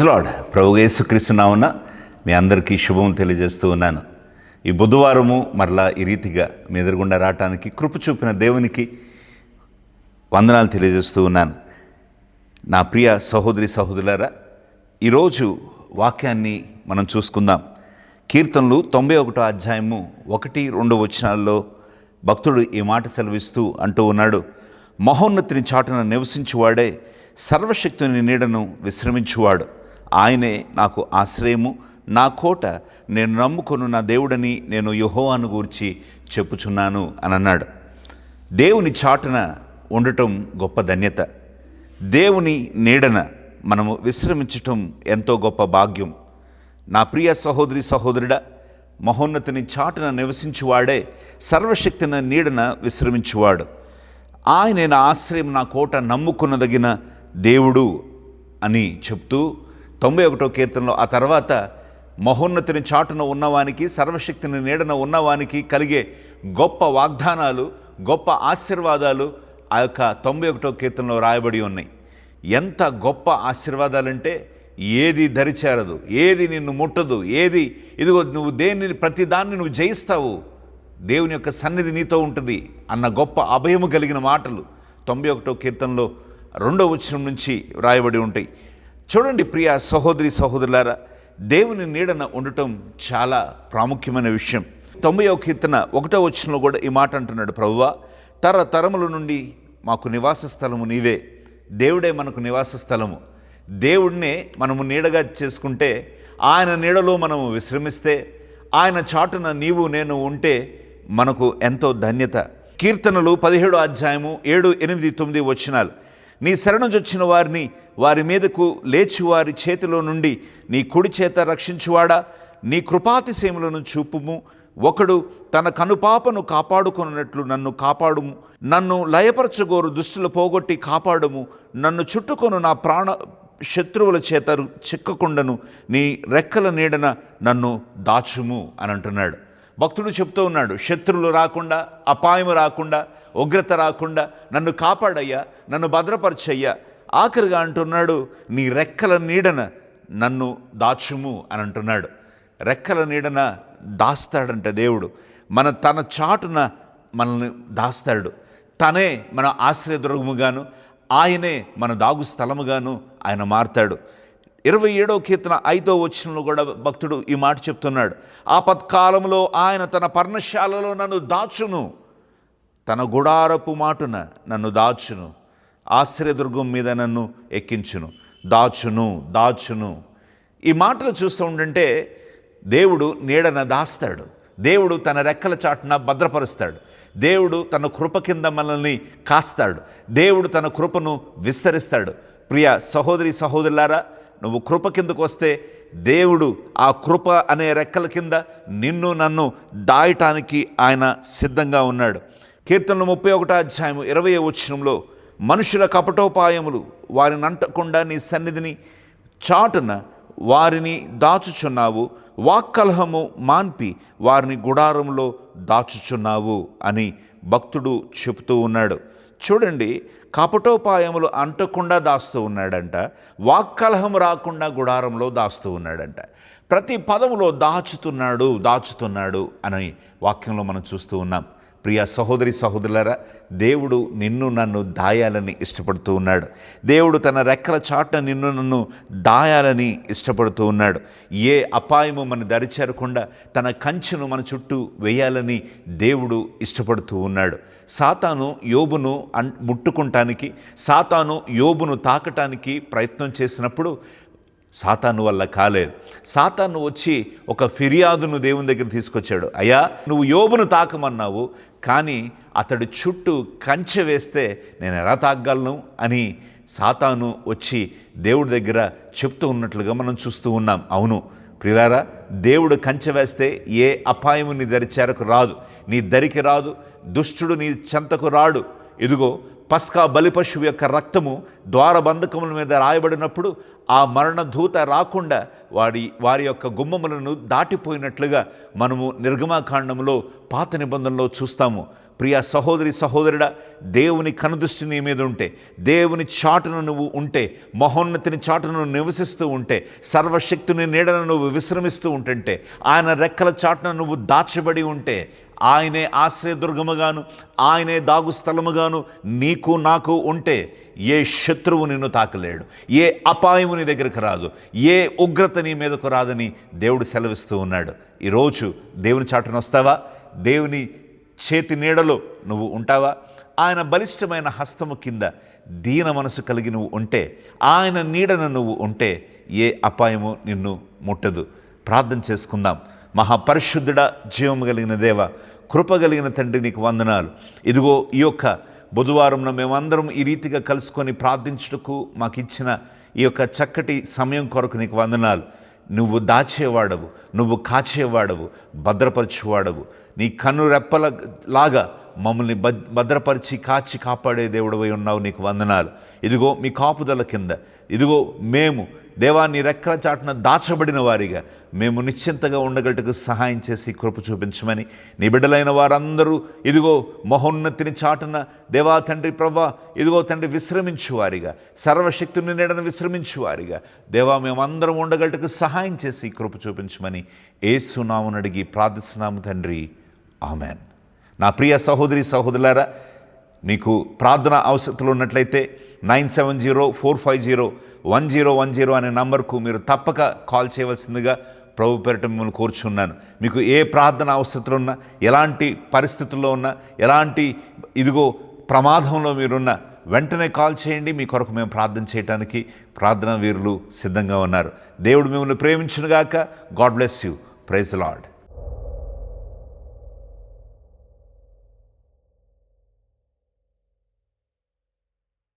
Praise lord. ప్రభు యేసుక్రీస్తు నామమున మీ అందరికీ శుభం తెలియజేస్తూ ఉన్నాను. ఈ బుధవారము మరలా ఈ రీతిగా మీ ఎదురుగుండా రావటానికి కృప చూపిన దేవునికి వందనాలు తెలియజేస్తూ ఉన్నాను. నా ప్రియ సహోదరి సహోదరులారా, ఈరోజు వాక్యాన్ని మనం చూసుకుందాం. కీర్తనలు 91వ అధ్యాయము 1-2 వచనాల్లో భక్తుడు ఈ మాట సెలవిస్తూ అంటూ ఉన్నాడు, మహోన్నతిని చాటున నివసించువాడే సర్వశక్తుని నీడను విశ్రమించువాడు. ఆయనే నాకు ఆశ్రయము, నా కోట, నేను నమ్ముకొను నా దేవుడని నేను యెహోవాను గూర్చి చెప్పుచున్నాను అని అన్నాడు. దేవుని చాటున ఉండటం గొప్ప ధన్యత. దేవుని నీడన మనము విశ్రమించటం ఎంతో గొప్ప భాగ్యం. నా ప్రియ సహోదరి సహోదరుడా, మహోన్నతిని చాటున నివసించువాడే సర్వశక్తిని నీడన విశ్రమించువాడు. ఆయనే నా ఆశ్రయం, నా కోట, నమ్ముకునదగిన దేవుడు అని చెప్తూ 91వ కీర్తనలో ఆ తర్వాత మహోన్నతిని చాటున ఉన్నవానికి, సర్వశక్తిని నీడన ఉన్నవానికి కలిగే గొప్ప వాగ్దానాలు, గొప్ప ఆశీర్వాదాలు ఆ యొక్క 91వ కీర్తనలో రాయబడి ఉన్నాయి. ఎంత గొప్ప ఆశీర్వాదాలంటే ఏది దరిచేరదు, ఏది నిన్ను ముట్టదు, ఏది ఇదిగో నువ్వు దేన్ని ప్రతిదాన్ని నువ్వు జయిస్తావు, దేవుని యొక్క సన్నిధి నీతో ఉంటుంది అన్న గొప్ప అభయము కలిగిన మాటలు 91వ కీర్తనలో 2వ వచనం నుంచి రాయబడి ఉంటాయి. చూడండి ప్రియ సహోదరి సహోదరులారా, దేవుని నీడన ఉండటం చాలా ప్రాముఖ్యమైన విషయం. 90వ కీర్తన 1వ వచనంలో కూడా ఈ మాట అంటున్నాడు, ప్రభువా తరతరముల నుండి మాకు నివాస స్థలము నీవే. దేవుడే మనకు నివాస స్థలము. దేవుడినే మనము నీడగా చేసుకుంటే, ఆయన నీడలో మనము విశ్రమిస్తే, ఆయన చాటున నీవు నేను ఉంటే మనకు ఎంతో ధన్యత. కీర్తనలు 17వ అధ్యాయము 7, 8, 9 వచనాలు, నీ శరణుజొచ్చిన వారిని వారి మీదకు లేచి వారి చేతిలో నుండి నీ కుడి చేత రక్షించువాడా, నీ కృపాతిశయములను చూపుము. ఒకడు తన కనుపాపను కాపాడుకున్నట్లు నన్ను కాపాడుము. నన్ను లయపరచగోరు దుష్టులు పోగొట్టి కాపాడుము. నన్ను చుట్టుకొను నా ప్రాణ శత్రువుల చేత చిక్కకుండను, నీ రెక్కల నీడన నన్ను దాచుము అని అంటున్నాడు. భక్తుడు చెప్తూ ఉన్నాడు, శత్రువులు రాకుండా, అపాయము రాకుండా, ఉగ్రత రాకుండా నన్ను కాపాడయ్యా, నన్ను భద్రపరచయ్యా. ఆఖరిగా అంటున్నాడు, నీ రెక్కల నీడన నన్ను దాచుము అని అంటున్నాడు. రెక్కల నీడన దాస్తాడంట దేవుడు. తన చాటున మనల్ని దాస్తాడు. తనే మన ఆశ్రయదుర్గముగాను, ఆయనే మన దాగు స్థలముగాను ఆయన మారతాడు. 27వ కీర్తన 5వ వచనంలో కూడా భక్తుడు ఈ మాట చెప్తున్నాడు, ఆపత్కాలంలో ఆయన తన పర్ణశాలలో నన్ను దాచును, తన గుడారపు మాటున నన్ను దాచును, ఆశ్రయదుర్గం మీద నన్ను ఎక్కించును, దాచును దాచును. ఈ మాటలు చూస్తూ ఉండంటే దేవుడు నీడన దాస్తాడు. దేవుడు తన రెక్కల చాటున భద్రపరుస్తాడు. దేవుడు తన కృప కింద మనల్ని కాస్తాడు. దేవుడు తన కృపను విస్తరిస్తాడు. ప్రియ సహోదరి సహోదరులారా, నువ్వు కృప కిందకు వస్తే దేవుడు ఆ కృప అనే రెక్కల కింద నిన్ను నన్ను దాయటానికి ఆయన సిద్ధంగా ఉన్నాడు. కీర్తనలు 31వ అధ్యాయము 20వ వచనంలో, మనుషుల కపటోపాయములు వారిని అంటకుండా నీ సన్నిధిని చాటున వారిని దాచుచున్నావు, వాక్కలహము మాన్పి వారిని గుడారంలో దాచుచున్నావు అని భక్తుడు చెబుతూ ఉన్నాడు. చూడండి, కపటోపాయములు అంటకుండా దాస్తూ ఉన్నాడంట, వాక్కలహం రాకుండా గుడారంలో దాస్తూ ఉన్నాడంట. ప్రతి పదములో దాచుతున్నాడు అని వాక్యంలో మనం చూస్తూ ఉన్నాం. ప్రియ సహోదరి సహోదరులారా, దేవుడు నిన్ను నన్ను దాయాలని ఇష్టపడుతూ ఉన్నాడు. దేవుడు తన రెక్కల చాటున నిన్ను నన్ను దాయాలని ఇష్టపడుతూ ఉన్నాడు. ఏ అపాయము మన దరిచేరకుండా తన కంచెను మన చుట్టూ వేయాలని దేవుడు ఇష్టపడుతూ ఉన్నాడు. సాతాను యోబును ముట్టుకుంటానికి, సాతాను యోబును తాకటానికి ప్రయత్నం చేసినప్పుడు సాతాను వల్ల కాలేదు. సాతాను వచ్చి ఒక ఫిర్యాదును దేవుని దగ్గర తీసుకొచ్చాడు. అయ్యా, నువ్వు యోబును తాకమన్నావు, కానీ అతడి చుట్టూ కంచె వేస్తే నేను ఎలా తాగలను అని సాతాను వచ్చి దేవుడి దగ్గర చెప్తూ ఉన్నట్లుగా మనం చూస్తూ ఉన్నాం. అవును ప్రియులారా, దేవుడు కంచె వేస్తే ఏ అపాయము నీ దరిచేరకు రాదు, నీ దరికి రాదు, దుష్టుడు నీ చెంతకు రాడు. ఇదిగో పస్కా బలిపశువు యొక్క రక్తము ద్వారబంధకముల మీద రాయబడినప్పుడు ఆ మరణ దూత రాకుండా వారి యొక్క గుమ్మములను దాటిపోయినట్లుగా మనము నిర్గమాకాండంలో పాత నిబంధనలో చూస్తాము. ప్రియ సహోదరి సహోదరుడా, దేవుని కనుదృష్టి నీ మీద ఉంటే, దేవుని చాటును నువ్వు ఉంటే, మహోన్నతిని చాటును నువ్వు నివసిస్తూ ఉంటే, సర్వశక్తుని నీడను నువ్వు విశ్రమిస్తూ ఉంటుంటే, ఆయన రెక్కల చాటును నువ్వు దాచబడి ఉంటే, ఆయనే ఆశ్రయదుర్గముగాను, ఆయనే దాగు స్థలముగాను నీకు నాకు ఉంటే, ఏ శత్రువు నిన్ను తాకలేడు, ఏ అపాయము నీ దగ్గరకు రాదు, ఏ ఉగ్రత నీ మీదకు రాదని దేవుడు సెలవిస్తూ ఉన్నాడు. ఈరోజు దేవుని చాటును వస్తావా? దేవుని చేతి నీడలో నువ్వు ఉంటావా? ఆయన బలిష్టమైన హస్తము కింద దీన మనసు కలిగి నువ్వు ఉంటే, ఆయన నీడను నువ్వు ఉంటే, ఏ అపాయము నిన్ను ముట్టదు. ప్రార్థన చేసుకుందాం. మహాపరిశుద్ధుడా, జీవము కలిగిన దేవ, కృప కలిగిన తండ్రి, నీకు వందనాలు. ఇదిగో ఈ యొక్క బుధవారంలో మేమందరం ఈ రీతిగా కలుసుకొని ప్రార్థించుటకు మాకు ఇచ్చిన ఈ యొక్క చక్కటి సమయం కొరకు నీకు వందనాలు. నువ్వు దాచేవాడవు, నువ్వు కాచేవాడవు, భద్రపరచువాడవు. నీ కన్ను రెప్పలలాగా మమ్మల్ని భద్రపరిచి కాచి కాపాడే దేవుడవై ఉన్నావు. నీకు వందనాలు. ఇదిగో మీ కాపుదల కింద, ఇదిగో మేము దేవా నీ రెక్కల చాటున దాచబడిన వారిగా మేము నిశ్చింతగా ఉండగట్టుకు సహాయం చేసి కృప చూపించమని, నీ బిడ్డలైన వారందరూ ఇదిగో మహోన్నతిని చాటున దేవా తండ్రి ప్రభా, ఇదిగో తండ్రి విశ్రమించువారిగా, సర్వశక్తుని నీడను విశ్రమించువారిగా దేవా మేమందరం ఉండగట్టుకు సహాయం చేసి కృప చూపించమని యేసు నామమున అడిగి ప్రార్థిస్తున్నాము తండ్రి, ఆమెన్. నా ప్రియ సహోదరి సహోదరులారా, మీకు ప్రార్థన అవసరతలు ఉన్నట్లయితే 9704501010 అనే నంబర్కు మీరు తప్పక కాల్ చేయవలసిందిగా ప్రభు పేరిట మిమ్మల్ని కోరుచున్నాను. మీకు ఏ ప్రార్థన అవసరతలు ఉన్నా, ఎలాంటి పరిస్థితుల్లో ఉన్నా, ఎలాంటి ఇదిగో ప్రమాదంలో మీరున్నా వెంటనే కాల్ చేయండి. మీ కొరకు మేము ప్రార్థన చేయడానికి ప్రార్థనా వీరులు సిద్ధంగా ఉన్నారు. దేవుడు మిమ్మల్ని ప్రేమించునుగాక. God bless you. Praise the lord.